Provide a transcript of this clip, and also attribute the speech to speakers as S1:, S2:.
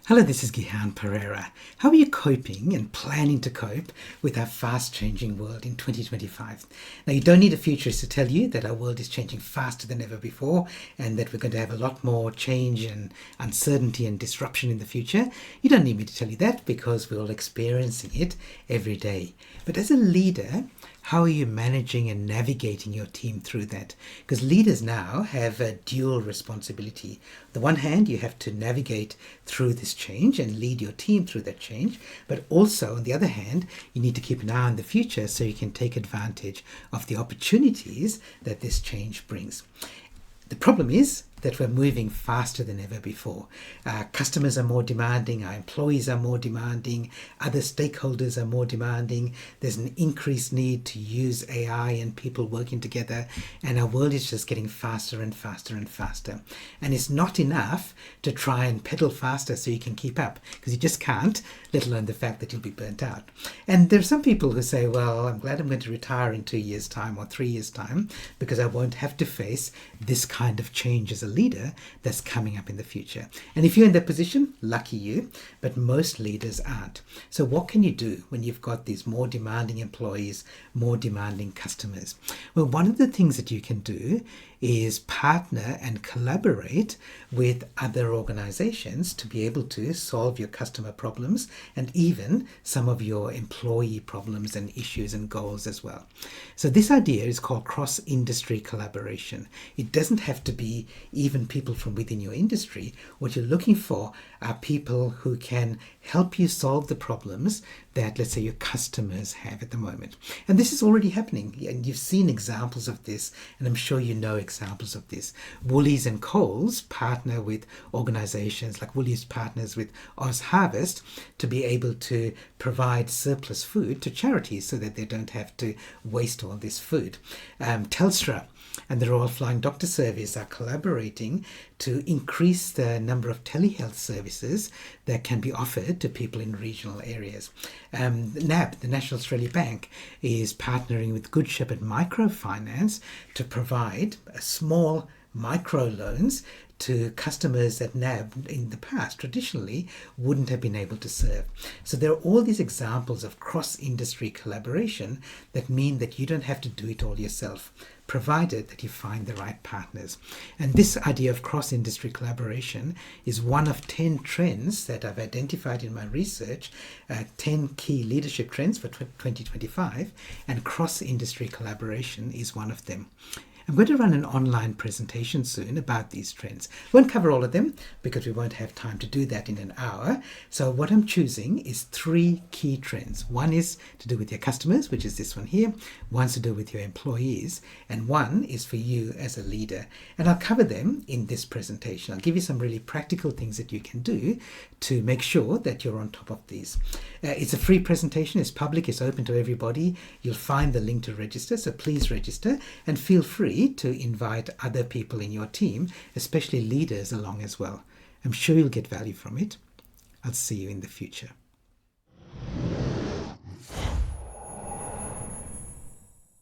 S1: Hello, this is Gihan Perera. How are you coping and planning to cope with our fast-changing world in 2025? Now, you don't need a futurist to tell you that our world is changing faster than ever before and that we're going to have a lot more change and uncertainty and disruption in the future. You don't need me to tell you that because we're all experiencing it every day. But as a leader, how are you managing and navigating your team through that? Because leaders now have a dual responsibility. On the one hand, you have to navigate through this change and lead your team through that change. But also, on the other hand, you need to keep an eye on the future so you can take advantage of the opportunities that this change brings. The problem is that we're moving faster than ever before. Our customers are more demanding, our employees are more demanding, other stakeholders are more demanding. There's an increased need to use AI and people working together, and our world is just getting faster and faster and faster. And it's not enough to try and pedal faster so you can keep up, because you just can't, let alone the fact that you'll be burnt out. And there are some people who say, well, I'm glad I'm going to retire in 2 years' time or 3 years' time because I won't have to face this kind of change as a leader that's coming up in the future. And if you're in that position, lucky you, but most leaders aren't. So what can you do when you've got these more demanding employees, more demanding customers? Well, one of the things that you can do is partner and collaborate with other organizations to be able to solve your customer problems and even some of your employee problems and issues and goals as well. So this idea is called cross-industry collaboration. It doesn't have to be even people from within your industry. What you're looking for are people who can help you solve the problems that, let's say, your customers have at the moment. And this is already happening, and you've seen examples of this, and I'm sure you know examples of this. Woolies and Coles partner with organizations like Woolies partners with Oz Harvest to be able to provide surplus food to charities so that they don't have to waste all this food. Telstra and the Royal Flying Doctor Service are collaborating to increase the number of telehealth services that can be offered to people in regional areas. NAB, the National Australia Bank, is partnering with Good Shepherd Microfinance to provide small micro loans to customers that NAB in the past traditionally wouldn't have been able to serve. So there are all these examples of cross-industry collaboration that mean that you don't have to do it all yourself, provided that you find the right partners. And this idea of cross-industry collaboration is one of 10 trends that I've identified in my research, 10 key leadership trends for 2025, and cross-industry collaboration is one of them. I'm going to run an online presentation soon about these trends. Won't cover all of them because we won't have time to do that in an hour. So what I'm choosing is 3 key trends. One is to do with your customers, which is this one here. One's to do with your employees, and one is for you as a leader. And I'll cover them in this presentation. I'll give you some really practical things that you can do to make sure that you're on top of these. It's a free presentation. It's public. It's open to everybody. You'll find the link to register, so please register and feel free to invite other people in your team, especially leaders, along as well. I'm sure you'll get value from it. I'll see you in the future.